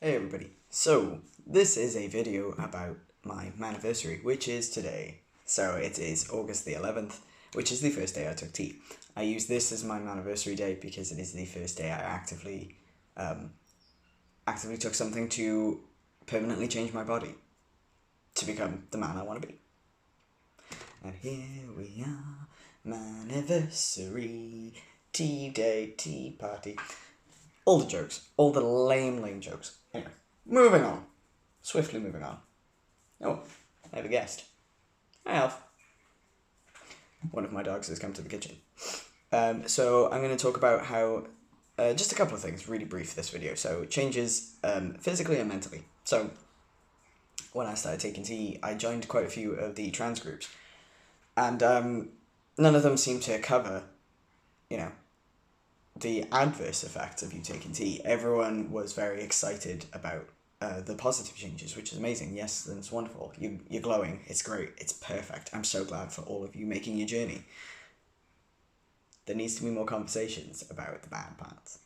Hey everybody, so this is a video about my manniversary, which is today. So it is August the 11th, which is the first day I took tea. I use this as my manniversary day because it is the first day I actively took something to permanently change my body to become the man I want to be. And here we are, manniversary, tea day, tea party. All the jokes, all the lame jokes. Anyway, moving on. Swiftly moving on. Oh, I have a guest. Hi, Alf. One of my dogs has come to the kitchen. So I'm going to talk about how, just a couple of things, really brief this video. So changes physically and mentally. So when I started taking tea, I joined quite a few of the trans groups. And none of them seemed to cover, the adverse effects of you taking tea. Everyone was very excited about the positive changes, which is amazing. Yes, and it's wonderful. You're glowing. It's great. It's perfect. I'm so glad for all of you making your journey. There needs to be more conversations about the bad parts,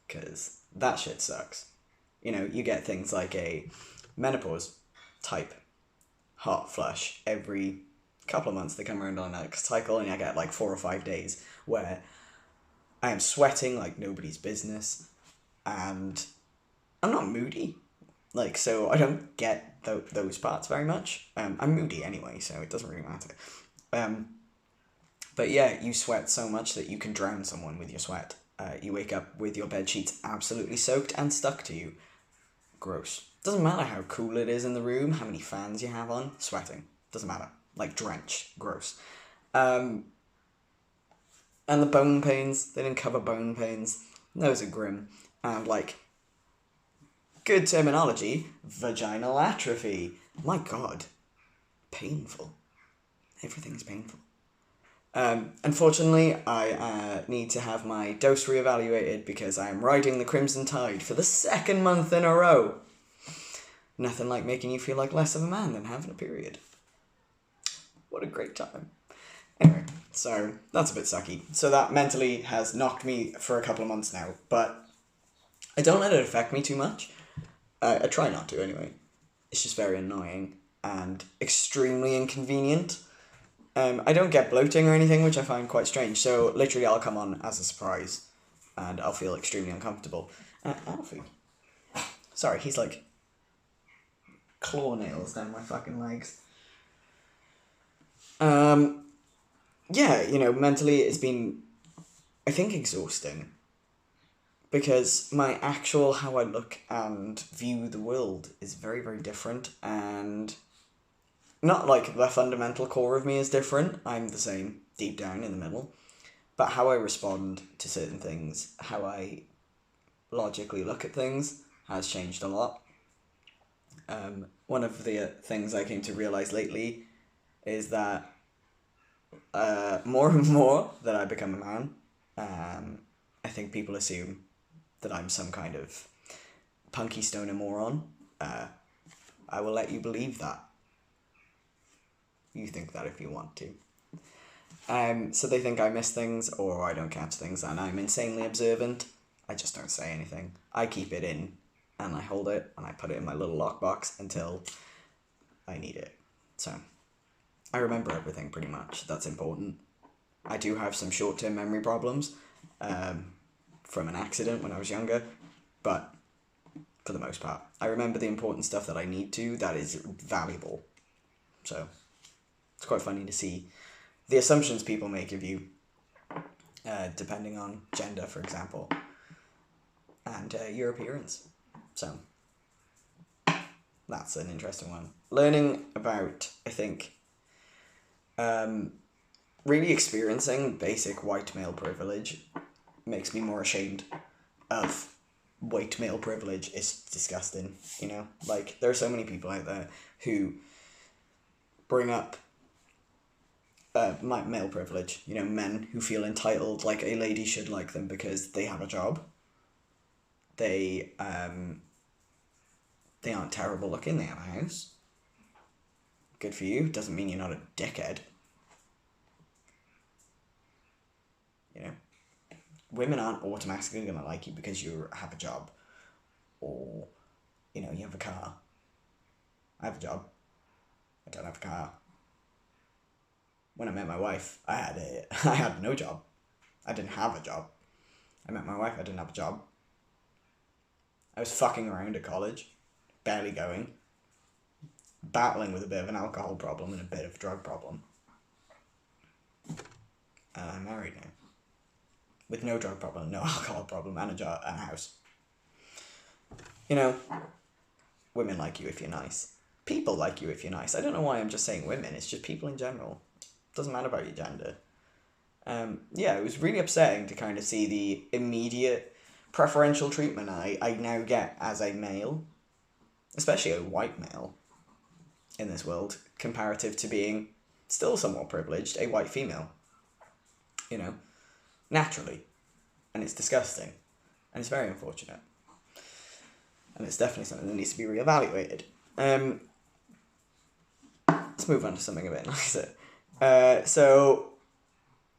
because that shit sucks. You get things like a menopause type hot flush every couple of months. They come around on a cycle, and I get like 4 or 5 days where I am sweating like nobody's business, and I'm not moody. So I don't get those parts very much. I'm moody anyway, so it doesn't really matter. But yeah, you sweat so much that you can drown someone with your sweat. You wake up with your bed sheets absolutely soaked and stuck to you. Gross. Doesn't matter how cool it is in the room, how many fans you have on, sweating. Doesn't matter. Like drenched. Gross. And the bone pains, they didn't cover bone pains. Those are grim. And good terminology, vaginal atrophy. My God. Painful. Everything's painful. Unfortunately, I need to have my dose reevaluated because I am riding the Crimson Tide for the 2nd month in a row. Nothing like making you feel like less of a man than having a period. What a great time. Anyway, so that's a bit sucky. So that mentally has knocked me for a couple of months now, but I don't let it affect me too much. I try not to anyway. It's just very annoying and extremely inconvenient. I don't get bloating or anything, which I find quite strange. So literally I'll come on as a surprise and I'll feel extremely uncomfortable. Alfie. Sorry, he's like claw nails down my fucking legs. Yeah, mentally it's been, I think, exhausting. Because my actual how I look and view the world is very, very different, and not like the fundamental core of me is different. I'm the same deep down in the middle. But how I respond to certain things, how I logically look at things has changed a lot. One of the things I came to realize lately is that more and more that I become a man, I think people assume that I'm some kind of punky stoner moron. I will let you believe that. You think that if you want to. So they think I miss things or I don't catch things, and I'm insanely observant. I just don't say anything. I keep it in and I hold it and I put it in my little lockbox until I need it. So I remember everything pretty much. That's important. I do have some short-term memory problems from an accident when I was younger, but for the most part, I remember the important stuff that I need to, that is valuable. So it's quite funny to see the assumptions people make of you, depending on gender, for example, and your appearance. So that's an interesting one. Learning about, I think, really experiencing basic white male privilege makes me more ashamed of white male privilege. It's disgusting, there are so many people out there who bring up male privilege, men who feel entitled, like a lady should like them because they have a job. They aren't terrible looking, they have a house. Good for you, doesn't mean you're not a dickhead. Women aren't automatically going to like you because you have a job or you know, you have a car. I have a job. I don't have a car. When I met my wife, I had no job. I didn't have a job. I met my wife, I didn't have a job. I was fucking around at college, barely going, battling with a bit of an alcohol problem and a bit of a drug problem. And I'm married now. With no drug problem, no alcohol problem, and a job and a house. You know, women like you if you're nice. People like you if you're nice. I don't know why I'm just saying women, it's just people in general. Doesn't matter about your gender. Yeah, it was really upsetting to kind of see the immediate preferential treatment I now get as a male, especially a white male in this world, comparative to being still somewhat privileged, a white female. You know, naturally. And it's disgusting. And it's very unfortunate. And it's definitely something that needs to be reevaluated. Let's move on to something a bit nicer. So,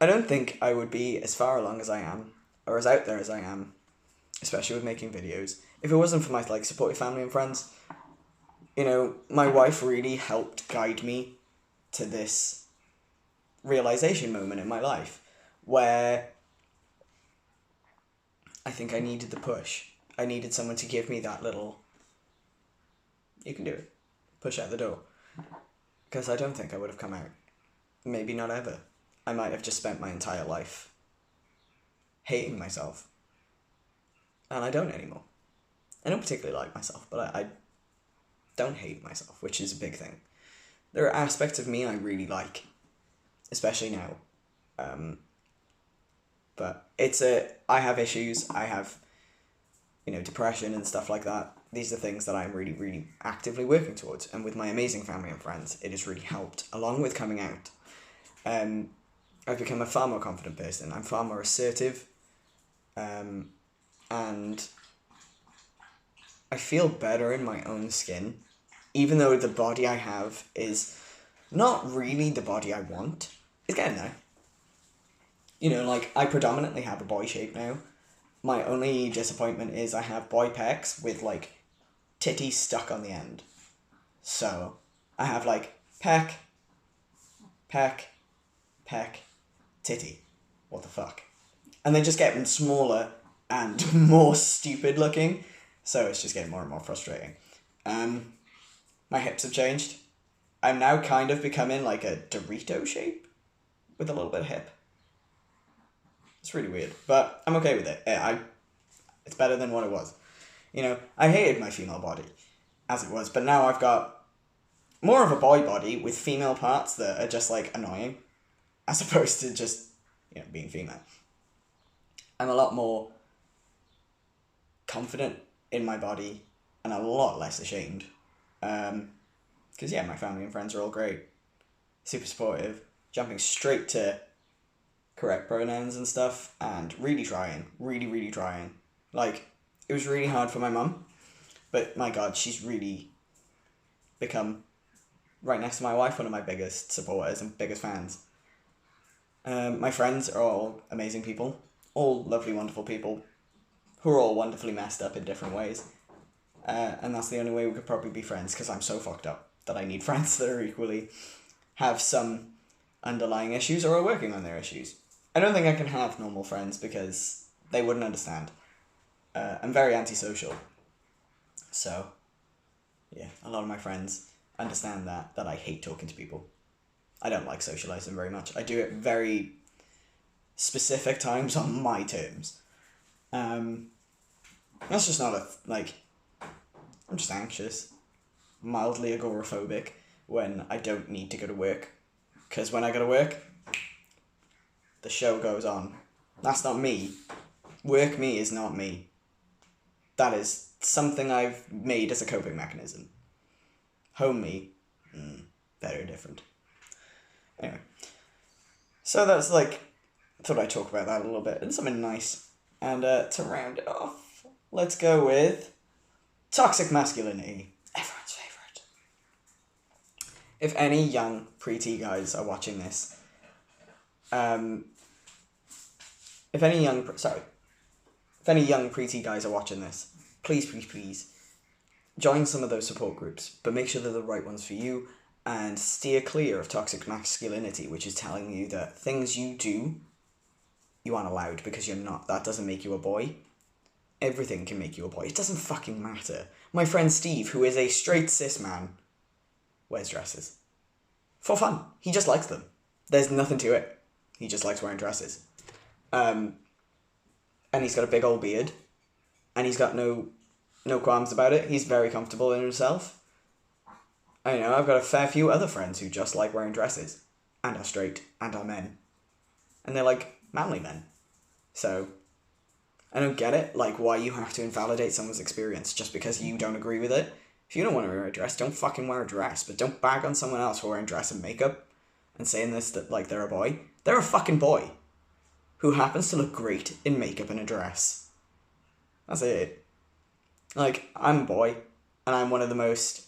I don't think I would be as far along as I am, or as out there as I am, especially with making videos, if it wasn't for my supportive family and friends. You know, my wife really helped guide me to this realization moment in my life, where I think I needed the push. I needed someone to give me that little, you can do it, push out the door. Because I don't think I would have come out. Maybe not ever. I might have just spent my entire life hating myself. And I don't anymore. I don't particularly like myself, but I don't hate myself, which is a big thing. There are aspects of me I really like, especially now. But I have issues, I have, you know, depression and stuff like that. These are things that I'm really, really actively working towards. And with my amazing family and friends, it has really helped, along with coming out. I've become a far more confident person. I'm far more assertive. And I feel better in my own skin. Even though the body I have is not really the body I want. It's getting there. You know, like, I predominantly have a boy shape now. My only disappointment is I have boy pecs with, like, titties stuck on the end. So, I have, like, pec, titty. What the fuck? And they're just getting smaller and more stupid looking. So, it's just getting more and more frustrating. My hips have changed. I'm now kind of becoming, like, a Dorito shape with a little bit of hip. It's really weird, but I'm okay with it. It's better than what it was. You know, I hated my female body as it was, but now I've got more of a boy body with female parts that are just, like, annoying, as opposed to just, you know, being female. I'm a lot more confident in my body and a lot less ashamed. Because, yeah, my family and friends are all great. Super supportive. Jumping straight to correct pronouns and stuff, and really trying. Like, it was really hard for my mum, but my god, she's really become, right next to my wife, one of my biggest supporters and biggest fans. My friends are all amazing people, all lovely, wonderful people, who are all wonderfully messed up in different ways. And that's the only way we could probably be friends, because I'm so fucked up that I need friends that are equally have some underlying issues or are working on their issues. I don't think I can have normal friends because they wouldn't understand. I'm very antisocial. So, yeah, a lot of my friends understand that I hate talking to people. I don't like socializing very much. I do it very specific times on my terms. That's just not I'm just anxious. Mildly agoraphobic when I don't need to go to work. Because when I go to work, the show goes on. That's not me. Work me is not me. That is something I've made as a coping mechanism. Home me, very different. Anyway, so that's thought I'd talk about that a little bit, and something nice. And to round it off, let's go with toxic masculinity. Everyone's favourite. If any young preteen guys are watching this, if any young preteen guys are watching this, please, join some of those support groups, but make sure they're the right ones for you, and steer clear of toxic masculinity, which is telling you that things you do, you aren't allowed because you're not. That doesn't make you a boy. Everything can make you a boy. It doesn't fucking matter. My friend Steve, who is a straight cis man, wears dresses. For fun. He just likes them. There's nothing to it. He just likes wearing dresses. And he's got a big old beard. And he's got no qualms about it. He's very comfortable in himself. I know, I've got a fair few other friends who just like wearing dresses. And are straight. And are men. And they're like manly men. So I don't get it, like, why you have to invalidate someone's experience just because you don't agree with it. If you don't want to wear a dress, don't fucking wear a dress, but don't bag on someone else for wearing dress and makeup and saying this, that, like, they're a boy. They're a fucking boy who happens to look great in makeup and a dress. That's it. Like, I'm a boy, and I'm one of the most...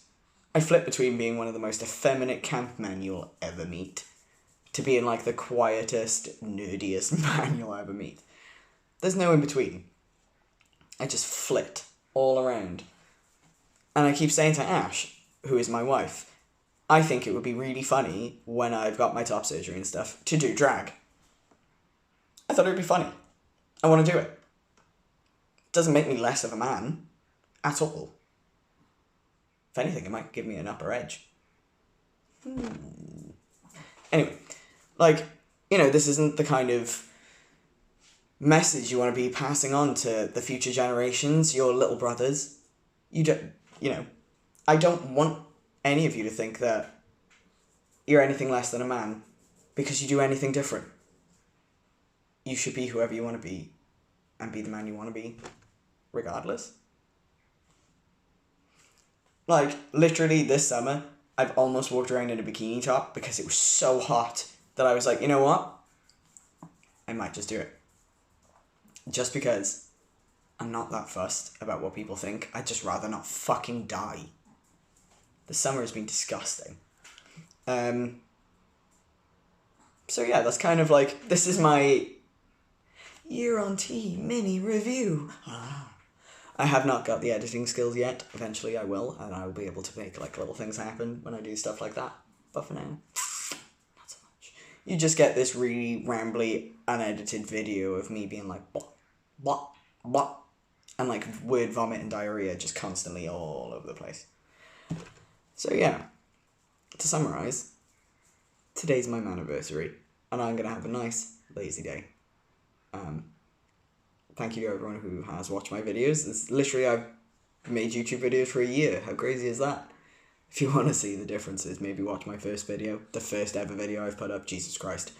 I flip between being one of the most effeminate camp men you'll ever meet to being, like, the quietest, nerdiest man you'll ever meet. There's no in between. I just flit all around. And I keep saying to Ash, who is my wife, I think it would be really funny when I've got my top surgery and stuff to do drag. I thought it would be funny. I want to do it. Doesn't make me less of a man at all. If anything, it might give me an upper edge. Anyway, like, you know, this isn't the kind of message you want to be passing on to the future generations, your little brothers. You don't, you know, I don't want any of you to think that you're anything less than a man because you do anything different. You should be whoever you want to be and be the man you want to be, regardless. Like, literally this summer, I've almost walked around in a bikini top because it was so hot that I was like, you know what? I might just do it. Just because I'm not that fussed about what people think. I'd just rather not fucking die. The summer has been disgusting. So yeah, that's kind of like, this is my Year on Tea mini review. I have not got the editing skills yet. Eventually I will, and I will be able to make like little things happen when I do stuff like that. But for now, not so much. You just get this really rambly, unedited video of me being like, blah, blah, and like word vomit and diarrhea just constantly all over the place. So yeah, to summarise, today's my manniversary, and I'm going to have a nice, lazy day. Thank you to everyone who has watched my videos. It's literally, I've made YouTube videos for a year. How crazy is that? If you want to see the differences, maybe watch my first video, the first ever video I've put up, Jesus Christ.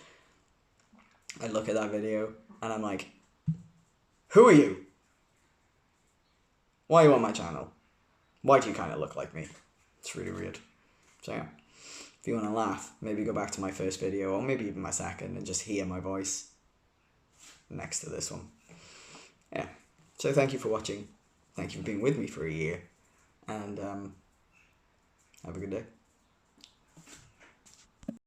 I look at that video, and I'm like, who are you? Why are you on my channel? Why do you kind of look like me? It's really weird. So yeah, if you want to laugh, maybe go back to my first video, or maybe even my second, and just hear my voice next to this one. Yeah, so thank you for watching. Thank you for being with me for a year, and have a good day.